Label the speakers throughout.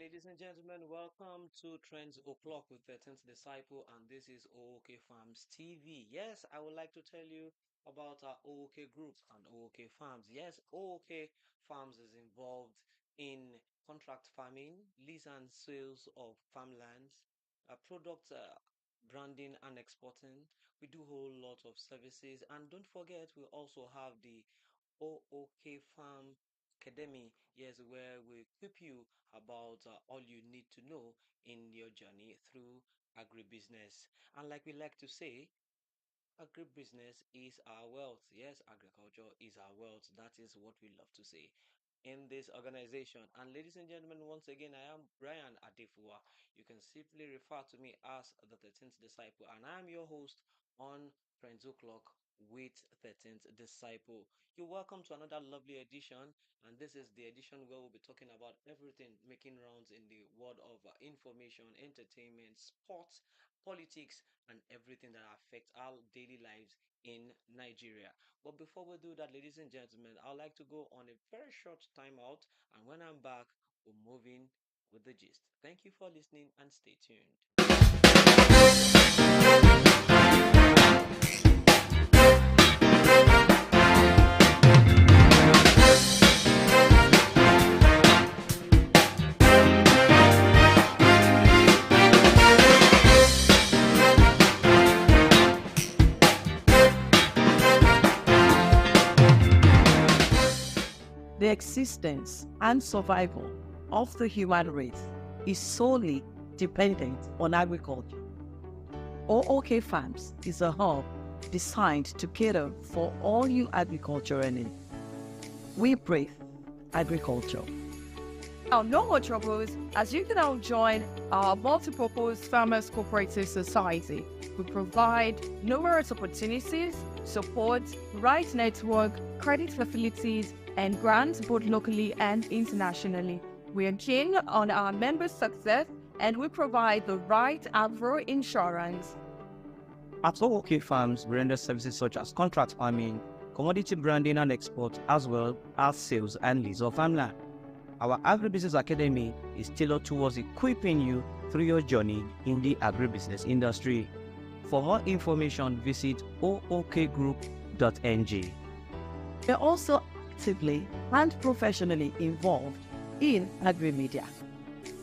Speaker 1: ladies and gentlemen, welcome to Trends O'Clock with the 10th Disciple, and this is O.O.K Farms TV. Yes, I would like to tell you about our O.O.K Group and O.O.K Farms. Yes, O.O.K Farms is involved in contract farming, lease and sales of farmlands, product branding and exporting. We do a whole lot of services, and don't forget, we also have the O.O.K Farm Academy, yes, where we equip you about all you need to know in your journey through agribusiness. And like we like to say, agribusiness is our wealth. Yes, agriculture is our wealth. That is what we love to say in this organization. And ladies and gentlemen, once again, I am Brian Adefua. You can simply refer to me as the 13th Disciple, and I am your host on Trends O'Clock with 13th Disciple. You're welcome to another lovely edition, and this is the edition where we'll be talking about everything making rounds in the world of information, entertainment, sports, politics, and everything that affects our daily lives in Nigeria. But before we do that, ladies and gentlemen, I'd like to go on a very short timeout, and when I'm back, we're moving with the gist. Thank you for listening and stay tuned.
Speaker 2: The existence and survival of the human race is solely dependent on agriculture. O.O.K Farms is a hub designed to cater for all your agricultural needs. We breathe agriculture.
Speaker 3: Now, no more troubles as you can now join our multi-purpose Farmers Cooperative Society. We provide numerous opportunities, support, right network, credit facilities, and grants both locally and internationally. We are keen on our members' success and we provide the right agro insurance.
Speaker 4: At O.O.K Farms, we render services such as contract farming, commodity branding and export, as well as sales and lease of farmland. Our Agribusiness Academy is tailored towards equipping you through your journey in the agribusiness industry. For more information, visit ookgroup.ng.
Speaker 2: We are also actively and professionally involved in agri-media.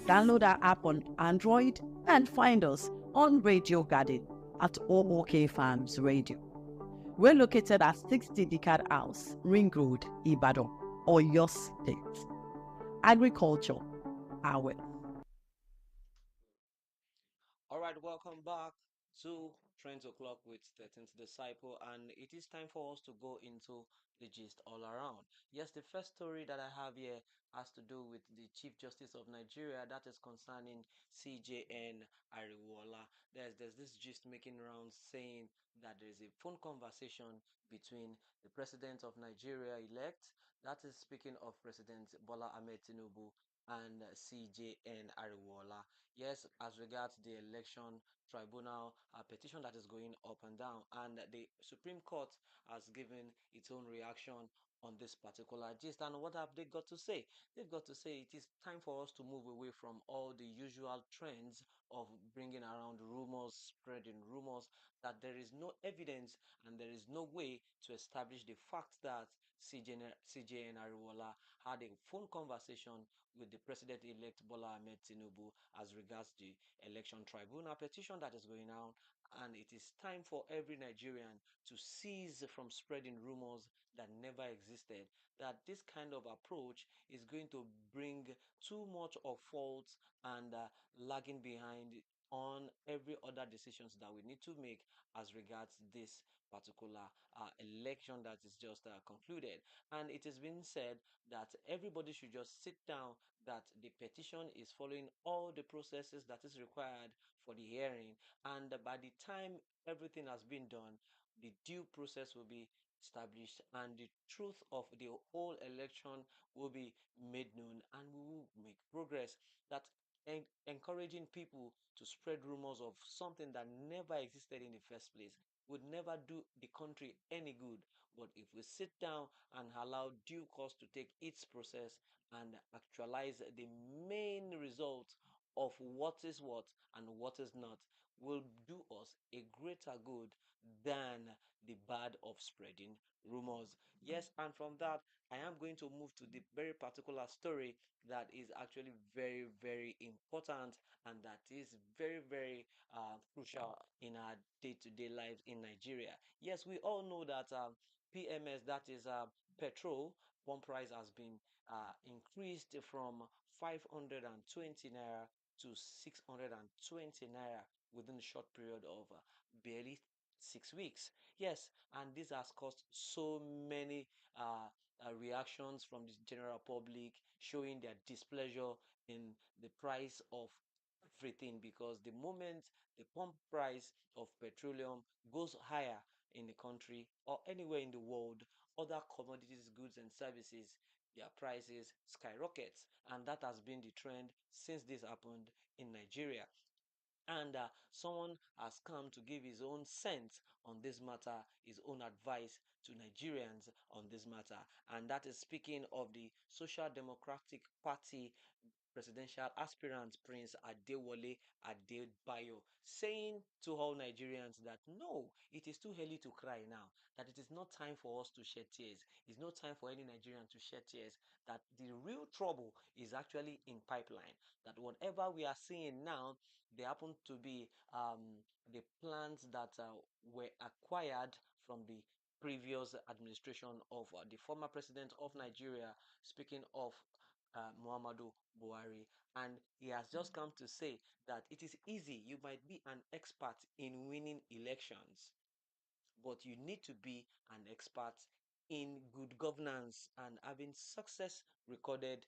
Speaker 2: Download our app on Android and find us on Radio Garden at O.O.K Farms Radio. We're located at 60 Decad House, Ring Road, Ibadan, Oyo State. Agriculture, our wealth.
Speaker 1: All right, welcome back to Trends O'Clock with 13th Disciple, and it is time for us to go into the gist all around. Yes, the first story that I have here has to do with the Chief Justice of Nigeria, that is concerning CJN Ariwola. There's this gist making rounds saying that there is a phone conversation between the President of Nigeria elect, that is speaking of President Bola Ahmed Tinubu, and CJN Ariwola. Yes, as regards the election tribunal petition that is going up and down, and the Supreme Court has given its own reaction on this particular gist. And what have they got to say? They've got to say it is time for us to move away from all the usual trends of bringing around rumors, spreading rumors, that there is no evidence and there is no way to establish the fact that CJN Ariwola had a phone conversation with the President-elect Bola Ahmed Tinubu as regards the election tribunal petition that is going on. And it is time for every Nigerian to cease from spreading rumors that never existed. That this kind of approach is going to bring too much of faults and lagging behind on every other decisions that we need to make as regards this particular election that is just concluded. And it has been said that everybody should just sit down, that the petition is following all the processes that is required for the hearing, and by the time everything has been done, the due process will be established and the truth of the whole election will be made known, and we will make progress. That encouraging people to spread rumors of something that never existed in the first place would never do the country any good. But if we sit down and allow due course to take its process and actualize the main result what is what and what is not will do us a greater good than the bad of spreading rumors. Yes, and from that, I am going to move to the very particular story that is actually very, very important and that is very, very crucial in our day-to-day lives in Nigeria. Yes, we all know that PMS, that is petrol, pump price has been increased from 520 naira to 620 naira within a short period of barely 6 weeks. Yes, and this has caused so many uh, reactions from the general public showing their displeasure in the price of everything, because the moment the pump price of petroleum goes higher in the country or anywhere in the world, other commodities, goods, and services, their prices skyrockets, and that has been the trend since this happened in Nigeria. And someone has come to give his own sense on this matter, his own advice to Nigerians on this matter, and that is speaking of the Social Democratic Party presidential aspirant Prince Adewale Adebayo, saying to all Nigerians that no, it is too early to cry now, that it is not time for us to shed tears. It's not time for any Nigerian to shed tears, that the real trouble is actually in pipeline, that whatever we are seeing now, they happen to be the plans that were acquired from the previous administration of the former president of Nigeria, speaking of Muhammadu Buhari. And he has just come to say that it is easy. You might be an expert in winning elections, but you need to be an expert in good governance and having success recorded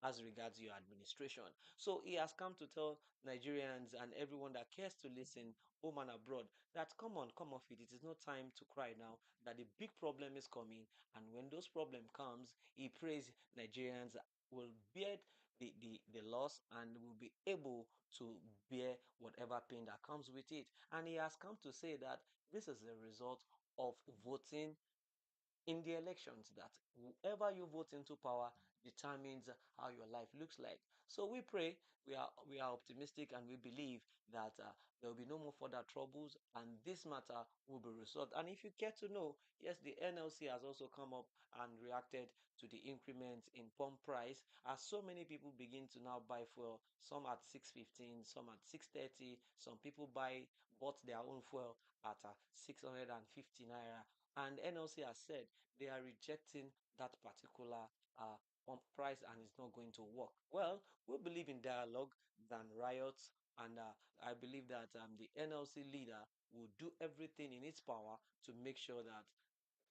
Speaker 1: as regards your administration. So he has come to tell Nigerians and everyone that cares to listen, home and abroad, that come on, come off it. It is not time to cry now, that the big problem is coming. And when those problem comes, he prays Nigerians will bear the loss and will be able to bear whatever pain that comes with it. And he has come to say that this is a result of voting in the elections, that whoever you vote into power determines how your life looks like. So we pray, we are optimistic, and we believe that there will be no more further troubles, and this matter will be resolved. And if you get to know, yes, the NLC has also come up and reacted to the increment in pump price, as so many people begin to now buy fuel, some at 615, some at 630, some people bought their own fuel at 650 naira. And NLC has said they are rejecting that particular pump price and it's not going to work. Well, we believe in dialogue than riots, and I believe that the NLC leader will do everything in its power to make sure that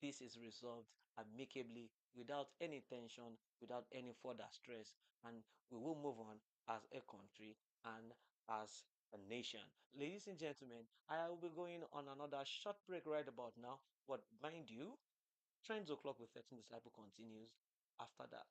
Speaker 1: this is resolved amicably without any tension, without any further stress, and we will move on as a country and as a nation. Ladies and gentlemen, I will be going on another short break right about now, but mind you, Trends O'Clock with 13 Disciple continues after that.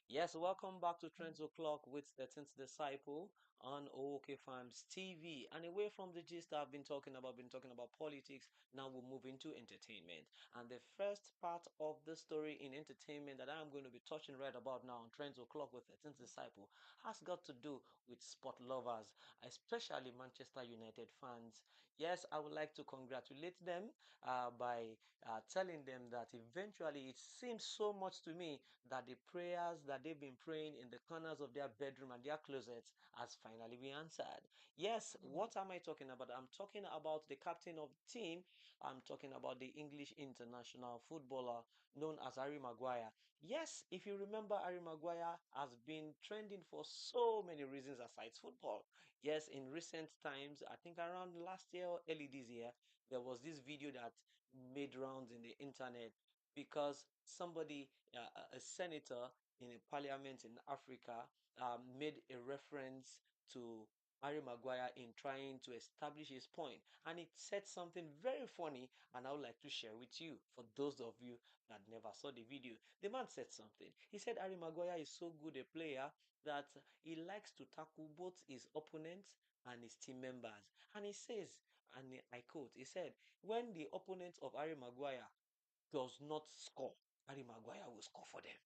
Speaker 1: Yes, welcome back to Trends O'Clock with 13th Disciple on O.O.K Farms TV. And away from the gist I've been talking about politics. Now we'll move into entertainment. And the first part of the story in entertainment that I'm going to be touching right about now on Trends O'Clock with 13th Disciple has got to do with sport lovers, especially Manchester United fans. Yes, I would like to congratulate them by telling them that eventually it seems so much to me that the prayers that they've been praying in the corners of their bedroom and their closets has finally been answered. Yes, what am I talking about? I'm talking about the captain of the team. I'm talking about the English international footballer known as Harry Maguire. Yes, if you remember, Harry Maguire has been trending for so many reasons aside football. Yes, in recent times, I think around last year or early this year, there was this video that made rounds in the internet because somebody, a senator in a parliament in Africa, made a reference to Harry Maguire in trying to establish his point. And it said something very funny, and I would like to share with you for those of you that never saw the video. The man said something. He said Harry Maguire is so good a player that he likes to tackle both his opponents and his team members. And he says, and I quote, he said, when the opponent of Harry Maguire does not score, Harry Maguire will score for them.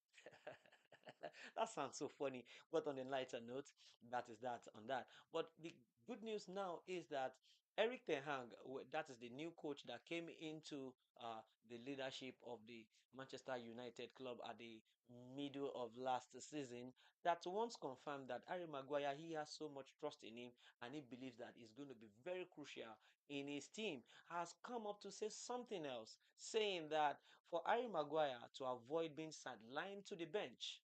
Speaker 1: That sounds so funny. But on a lighter note, that is that on that. But the good news now is that Eric Ten Hag, that is the new coach that came into the leadership of the Manchester United club at the middle of last season, that once confirmed that Harry Maguire, he has so much trust in him and he believes that he's going to be very crucial in his team, has come up to say something else, saying that for Harry Maguire to avoid being sidelined to the bench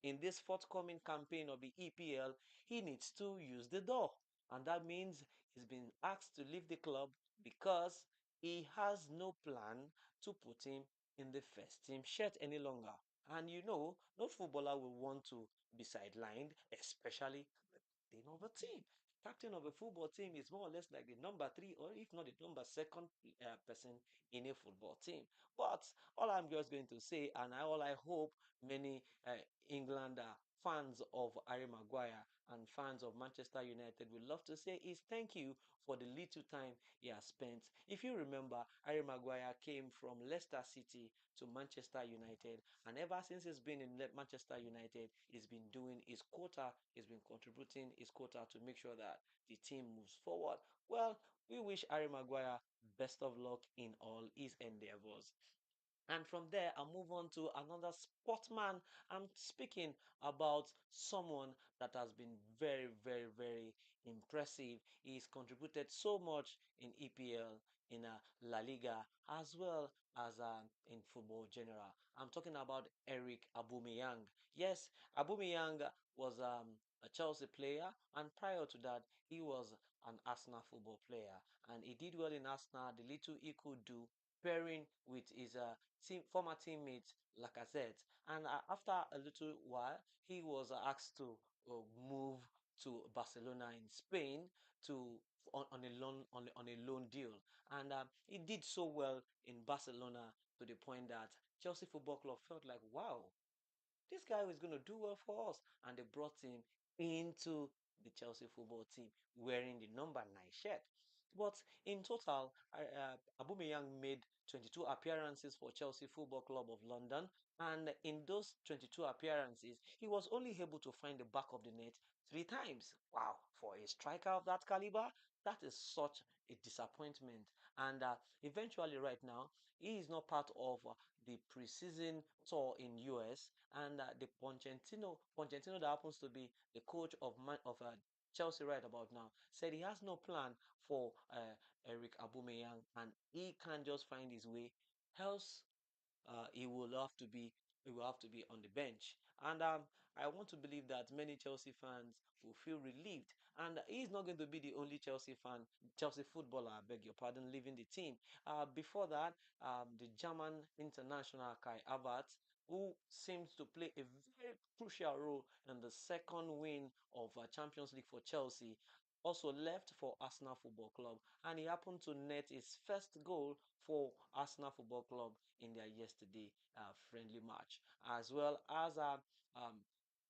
Speaker 1: in this forthcoming campaign of the EPL, he needs to use the door. And that means he's been asked to leave the club because he has no plan to put him in the first team shirt any longer. And you know, no footballer will want to be sidelined, especially the number team. Captain of a football team is more or less like the number three, or if not the number second person in a football team. But all I'm just going to say, and all I hope many England fans of Harry Maguire and fans of Manchester United would love to say is thank you for the little time he has spent. If you remember, Harry Maguire came from Leicester City to Manchester United, and ever since he's been in Manchester United, he's been doing his quota, he's been contributing his quota to make sure that the team moves forward. Well, we wish Harry Maguire best of luck in all his endeavors. And from there, I move on to another sportsman. I'm speaking about someone that has been very, very, very impressive. He's contributed so much in EPL, in La Liga, as well as in football general. I'm talking about Eric Aubameyang. Yes, Aubameyang was a Chelsea player, and prior to that, he was an Arsenal football player, and he did well in Arsenal. The little he could do pairing with his former teammate Lacazette. And after a little while, he was asked to move to Barcelona in Spain to on a loan deal, and he did so well in Barcelona to the point that Chelsea Football Club felt like, wow, this guy is going to do well for us. And they brought him into the Chelsea football team wearing the number 9 shirt. But in total, Aubameyang made 22 appearances for Chelsea Football Club of London. And in those 22 appearances, he was only able to find the back of the net 3 times. Wow, for a striker of that caliber, that is such a disappointment. And eventually, right now, he is not part of the preseason tour in US, and the Pochettino that happens to be the coach of Chelsea right about now, said he has no plan for Eric Aubameyang, and he can't just find his way, else he will have to be on the bench. And I want to believe that many Chelsea fans will feel relieved. And he's not going to be the only Chelsea footballer, I beg your pardon, leaving the team. Before that, the German international Kai Havertz, who seems to play a very crucial role in the second win of Champions League for Chelsea, also left for Arsenal Football Club, and he happened to net his first goal for Arsenal Football Club in their yesterday friendly match, as well as um,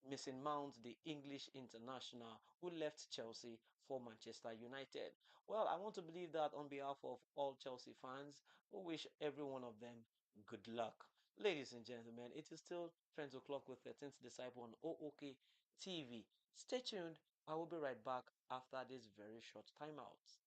Speaker 1: Mason Mount, the English international who left Chelsea for Manchester United. Well, I want to believe that on behalf of all Chelsea fans, we wish every one of them good luck. Ladies and gentlemen, it is still Trends O'Clock with 13th Disciple on O.O.K TV. Stay tuned. I will be right back after this very short timeout.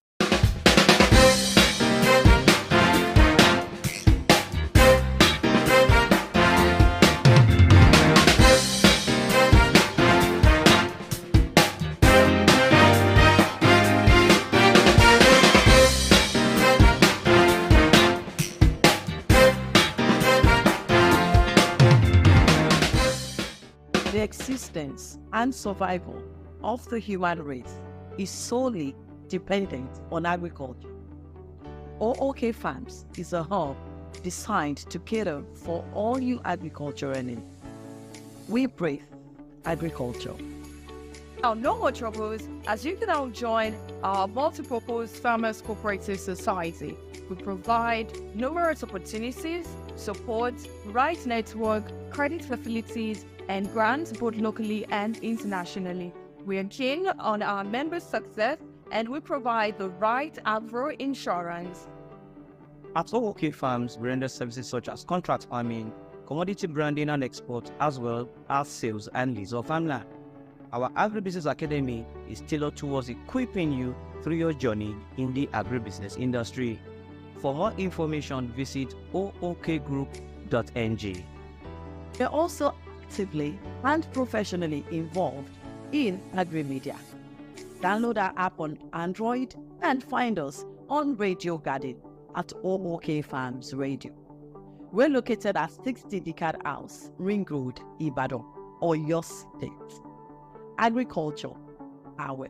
Speaker 2: The existence and survival of the human race is solely dependent on agriculture. O.O.K Farms is a hub designed to cater for all your agricultural needs. We breathe agriculture.
Speaker 3: Now, no more troubles, as you can now join our multi-purpose Farmers Cooperative Society. We provide numerous opportunities, support, right network, credit facilities, and grants both locally and internationally. We are keen on our members' success, and we provide the right agro insurance.
Speaker 4: At O.O.K Farms, we render services such as contract farming, commodity branding and export, as well as sales and lease of farmland. Our Agribusiness Academy is tailored towards equipping you through your journey in the agribusiness industry. For more information, visit ookgroup.ng.
Speaker 2: We are also actively and professionally involved in agri-media. Download our app on Android and find us on Radio Garden at O.O.K Farms Radio. We're located at 60 Decad House, Ring Road, Ibadan, Oyo State. Agriculture, our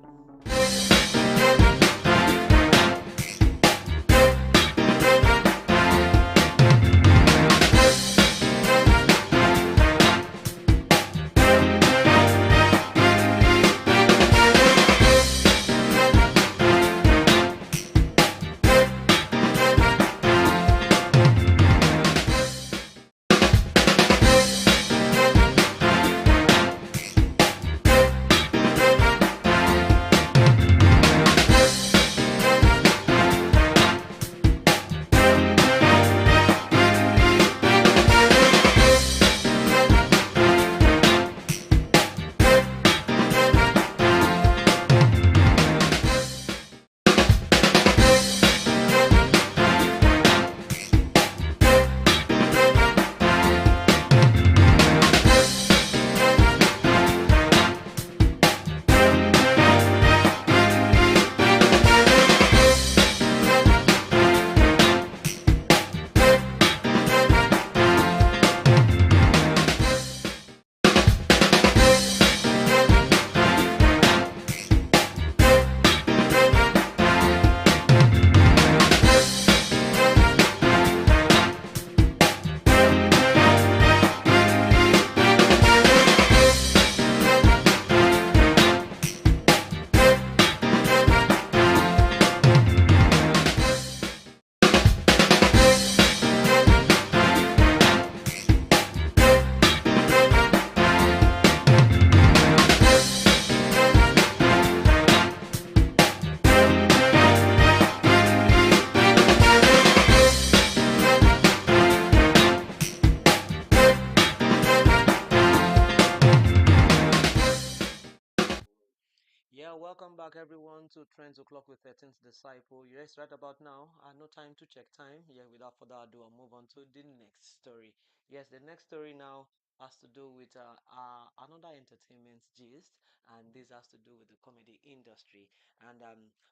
Speaker 1: Yeah, welcome back everyone to Trends O'Clock with 13th Disciple. Yes, right about now, no time to check time. Yeah, without further ado, I'll move on to the next story. Yes, the next story now has to do with another entertainment gist, and this has to do with the comedy industry. And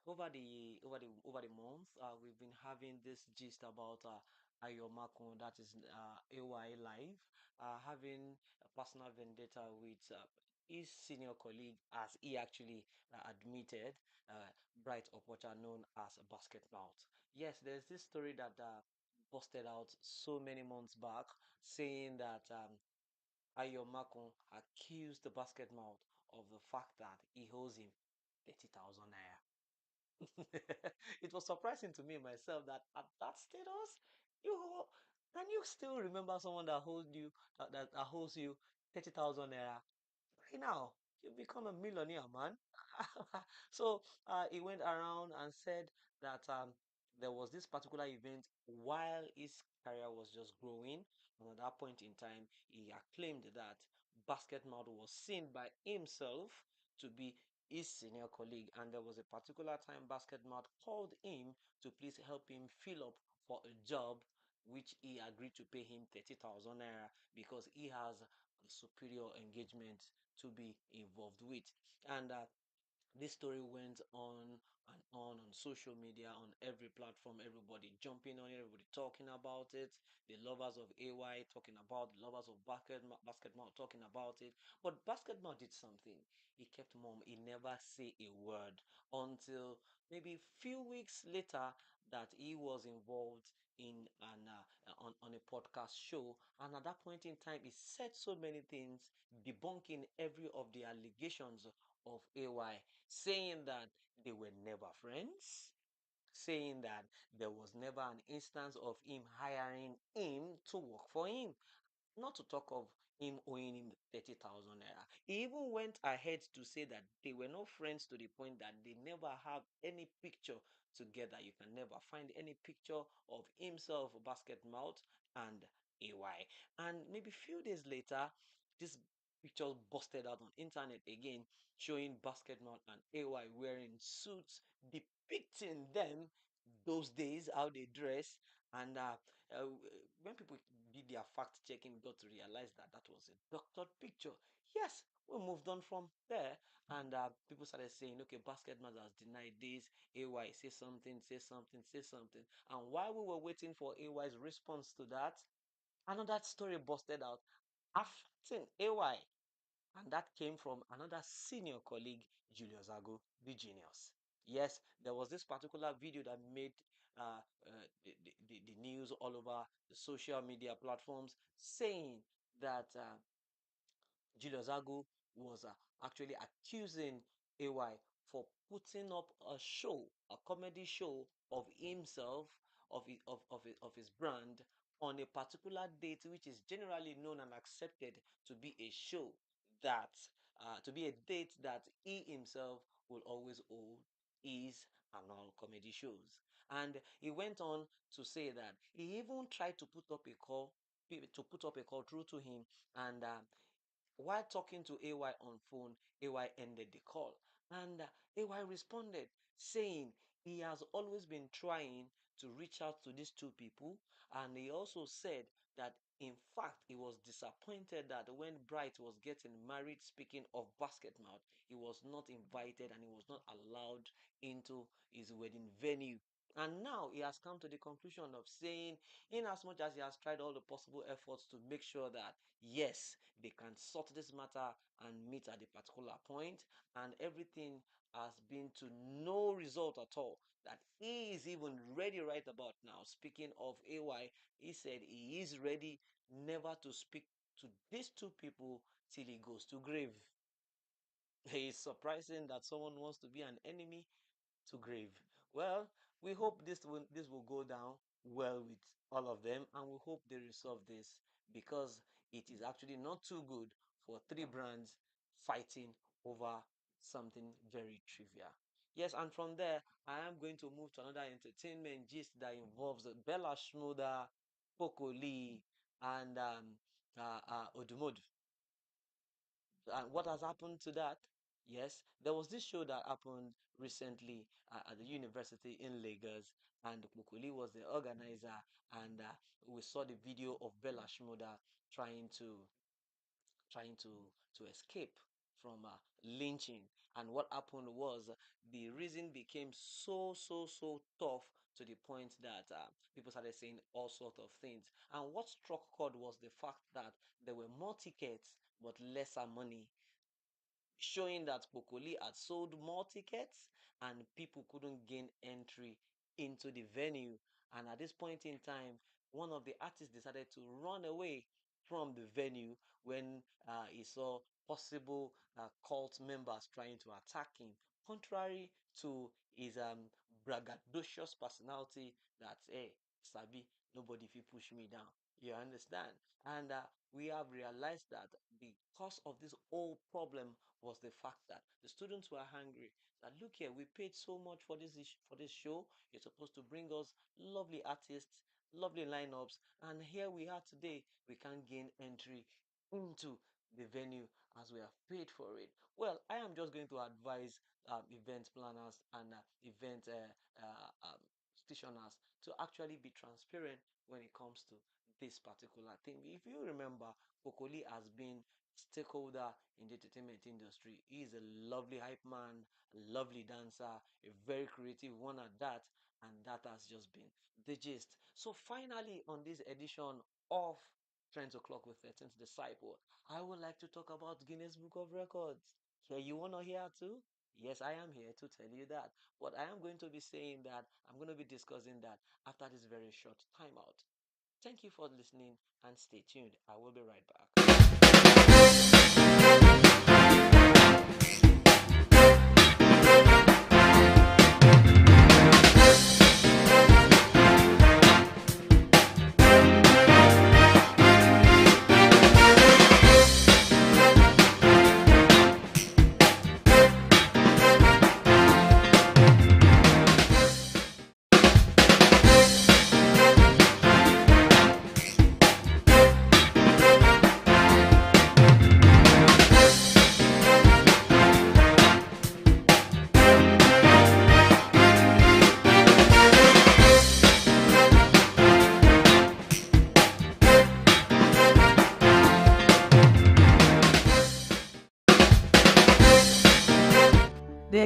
Speaker 1: over the month, we've been having this gist about Ayo Makun, that is AY Live, having a personal vendetta with his senior colleague, as he actually admitted, uh, Bright Opocha, known as Basket Mouth. Yes, there's this story that busted out so many months back, saying that Ayo Makun accused the Basket Mouth of the fact that he owes him 30,000 naira. It was surprising to me myself that at that status, you can you still remember someone that holds you that holds you 30,000 naira? Right now, you become a millionaire, man. So he went around and said that there was this particular event while his career was just growing, and at that point in time, he claimed that Basketmouth was seen by himself to be his senior colleague, and there was a particular time Basketmouth called him to please help him fill up for a job, which he agreed to pay him 30,000 naira because he has a superior engagement to be involved with. And this story went on social media, on every platform, everybody jumping on it, everybody talking about it. The lovers of AY talking about, the lovers of basketball talking about it. But basketball did something. He kept mum. He never say a word until maybe few weeks later that he was involved in an on a podcast show, and at that point in time he said so many things debunking every of the allegations of AY, saying that they were never friends, saying that there was never an instance of him hiring him to work for him, not to talk of him owing him 30,000 naira. He even went ahead to say that they were not friends to the point that they never have any picture together. You can never find any picture of himself, Basket Mouth, and AY. And maybe few days later, this picture busted out on internet again, showing Basket Mouth and AY wearing suits depicting them those days, how they dress, and uh, when people did their fact checking, got to realize that that was a doctored picture. Yes, we moved on from there, and people started saying, okay, Basketman has denied this. AY, say something, say something, say something. And while we were waiting for AY's response to that, another story busted out affecting AY, and that came from another senior colleague, Julius Ago, the genius. Yes, there was this particular video that made the news all over the social media platforms, saying that Julius Agu was actually accusing AY for putting up a show, a comedy show of himself, of his brand on a particular date, which is generally known and accepted to be a show that, to be a date that he himself will always hold his and all comedy shows. And he went on to say that he even tried to put up a call through to him, and while talking to AY on phone, AY ended the call. And AY responded saying he has always been trying to reach out to these two people. And he also said that, in fact, he was disappointed that when Bright was getting married, speaking of Basket Mouth, he was not invited and he was not allowed into his wedding venue. And now he has come to the conclusion of saying, in as much as he has tried all the possible efforts to make sure that, yes, they can sort this matter and meet at a particular point, and everything has been to no result at all, that he is even ready right about now. Speaking of AY, he said he is ready never to speak to these two people till he goes to grave. It is surprising that someone wants to be an enemy to grave. Well, we hope this will go down well with all of them, and we hope they resolve this, because it is actually not too good for three brands fighting over something very trivial. Yes, and from there, I am going to move to another entertainment gist that involves Bella Shmurda, Coco Lee, and Odumodu. And what has happened to that? Yes, there was this show that happened recently at the university in Lagos, and Kukuli was the organizer, and we saw the video of Bella Shmoda trying to trying to escape from lynching. And what happened was, the reason became so tough, to the point that people started saying all sorts of things. And what struck chord was the fact that there were more tickets but lesser money, showing that Pokoli had sold more tickets and people couldn't gain entry into the venue. And at this point in time, one of the artists decided to run away from the venue when he saw possible cult members trying to attack him. Contrary to his braggadocious personality, that, hey, Sabi, nobody if push me down. You understand? And we have realized that the cause of this whole problem was the fact that the students were hungry. That, look here, we paid so much for this show. You're supposed to bring us lovely artists, lovely lineups, and here we are today. We can't gain entry into the venue as we have paid for it. Well, I am just going to advise event planners and event stationers to actually be transparent when it comes to this particular thing. If you remember, Kokoli has been stakeholder in the entertainment industry. He is a lovely hype man, a lovely dancer, a very creative one at that, and that has just been the gist. So finally, on this edition of Trends O'Clock with 13th Disciple, I would like to talk about Guinness Book of Records. Here, you want to hear too? Yes, I am here to tell you that. But I am going to be saying that, I'm going to be discussing that after this very short timeout. Thank you for listening and stay tuned. I will be right back.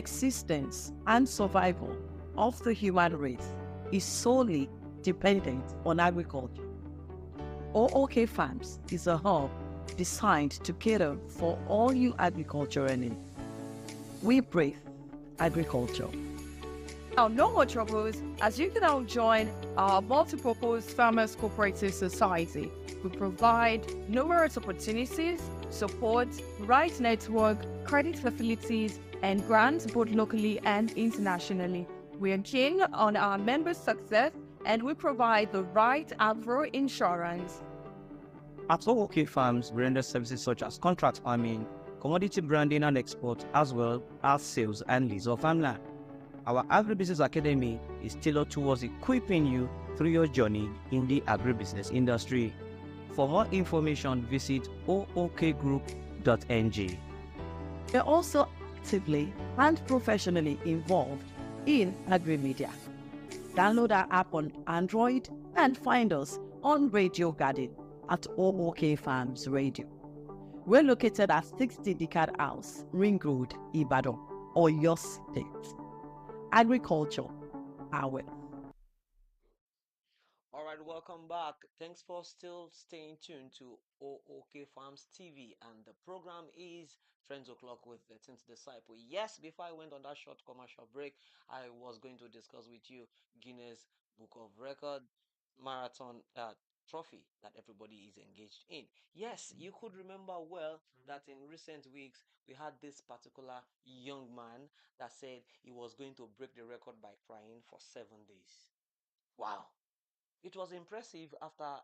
Speaker 2: existence and survival of the human race is solely dependent on agriculture. O.O.K Farms is a hub designed to cater for all you agricultural needs. We breathe agriculture.
Speaker 3: Now, no more troubles, as you can now join our multi-purpose Farmers Cooperative Society. We provide numerous opportunities, support, right network, credit facilities, and grants both locally and internationally. We are keen on our members' success, and we provide the right agro insurance.
Speaker 4: At O.O.K Farms, we render services such as contract farming, commodity branding and export, as well as sales and lease of farmland. Our Agribusiness Academy is tailored towards equipping you through your journey in the agribusiness industry. For more information, visit ookgroup.ng.
Speaker 2: We are also actively and professionally involved in agri-media. Download our app on Android and find us on Radio Garden at O.O.K Farms Radio. We're located at 60 Decad House, Ring Road, Ibadan, Oyo State. Agriculture, our
Speaker 1: All right, welcome back. Thanks for still staying tuned to O.O.K Farms TV, and the program is Trends O'Clock with the 10th Disciple. Yes, before I went on that short commercial break, I was going to discuss with you Guinness Book of Record marathon trophy that everybody is engaged in. Yes, you could remember well that in recent weeks we had this particular young man that said he was going to break the record by crying for 7 days. Wow. It was impressive after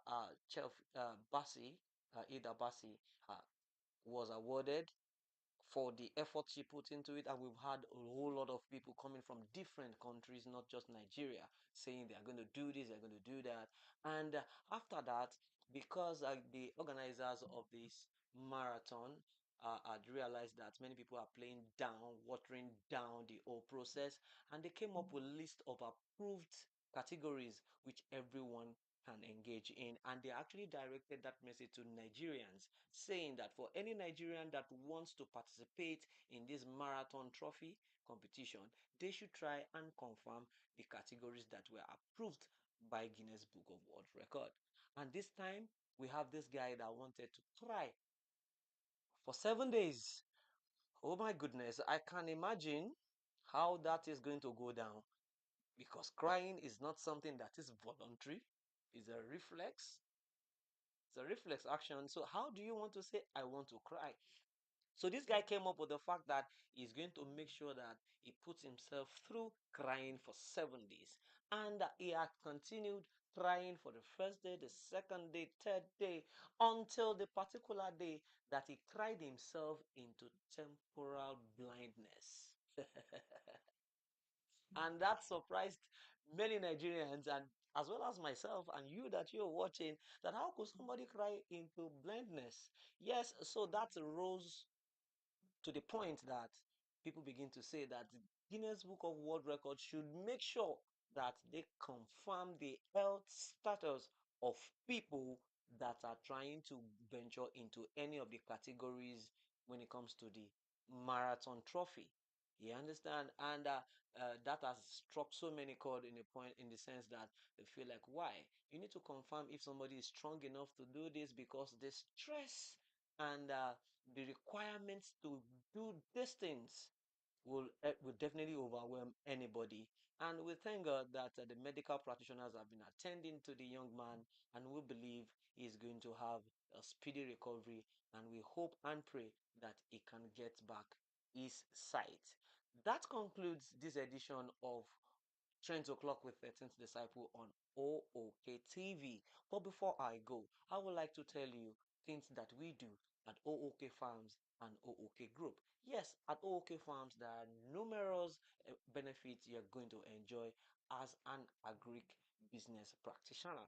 Speaker 1: Chef Bassi, Ida Bassi, uh, was awarded for the effort she put into it, and we've had a whole lot of people coming from different countries, not just Nigeria, saying they are going to do this, they're going to do that. And after that, because the organizers of this marathon had realized that many people are playing down, watering down the whole process, and they came up with a list of approved categories which everyone can engage in, and they actually directed that message to Nigerians, saying that for any Nigerian that wants to participate in this marathon trophy competition, they should try and confirm the categories that were approved by Guinness Book of World Record. And this time, we have this guy that wanted to cry for 7 days. Oh my goodness, I can imagine how that is going to go down, because crying is not something that is voluntary, it's a reflex. It's a reflex action. So how do you want to say I want to cry? So this guy came up with the fact that he's going to make sure that he puts himself through crying for 7 days. And he had continued crying for the first day, the second day, third day, until the particular day that he cried himself into temporal blindness. And that surprised many Nigerians, and as well as myself and you that you're watching, that how could somebody cry into blindness? Yes, so that rose to the point that people begin to say that the Guinness Book of World Records should make sure that they confirm the health status of people that are trying to venture into any of the categories when it comes to the marathon trophy. You understand? And that has struck so many chord in the point, in the sense that they feel like, why? You need to confirm if somebody is strong enough to do this, because the stress and the requirements to do these things will definitely overwhelm anybody. And we thank God that the medical practitioners have been attending to the young man, and we believe he's going to have a speedy recovery. And we hope and pray that he can get back his sight. That concludes this edition of Trends O'Clock with 13th Disciple on O.O.K TV. But before I go, I would like to tell you things that we do at O.O.K Farms and O.O.K Group. Yes, at O.O.K Farms, there are numerous benefits you're going to enjoy as an agric business practitioner.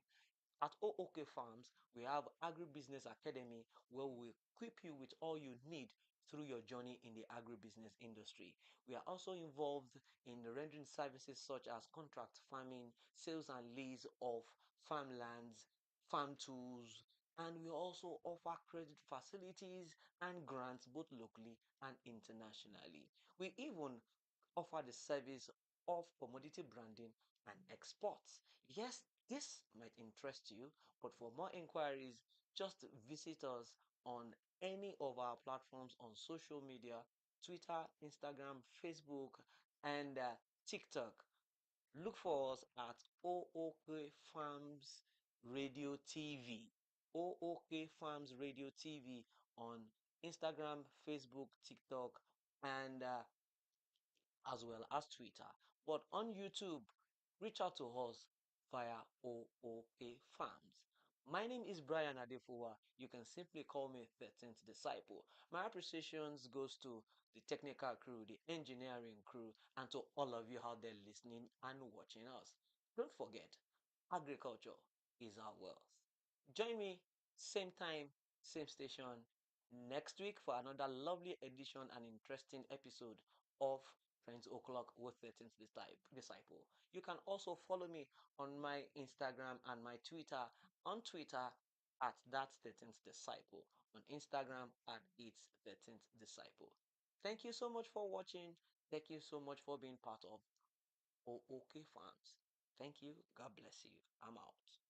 Speaker 1: At O.O.K Farms, we have Agribusiness Academy, where we equip you with all you need through your journey in the agribusiness industry. We are also involved in rendering services such as contract farming, sales and lease of farmlands, farm tools, and we also offer credit facilities and grants both locally and internationally. We even offer the service of commodity branding and exports. Yes, this might interest you, but for more inquiries, just visit us on any of our platforms on social media: Twitter, Instagram, Facebook, and TikTok. Look for us at O.O.K Farms Radio TV. O.O.K Farms Radio TV on Instagram, Facebook, TikTok, and as well as Twitter. But on YouTube, reach out to us via O.O.K Farms. My name is Brian Adefuwa. You can simply call me 13th Disciple. My appreciations goes to the technical crew, the engineering crew, and to all of you out there listening and watching us. Don't forget, agriculture is our wealth. Join me, same time, same station, next week for another lovely edition and interesting episode of Friends O'Clock with 13th Disciple. You can also follow me on my Instagram and my Twitter. On Twitter at that 13th Disciple. On Instagram at it's 13th Disciple. Thank you so much for watching. Thank you so much for being part of O.O.K Fans. Thank you. God bless you. I'm out.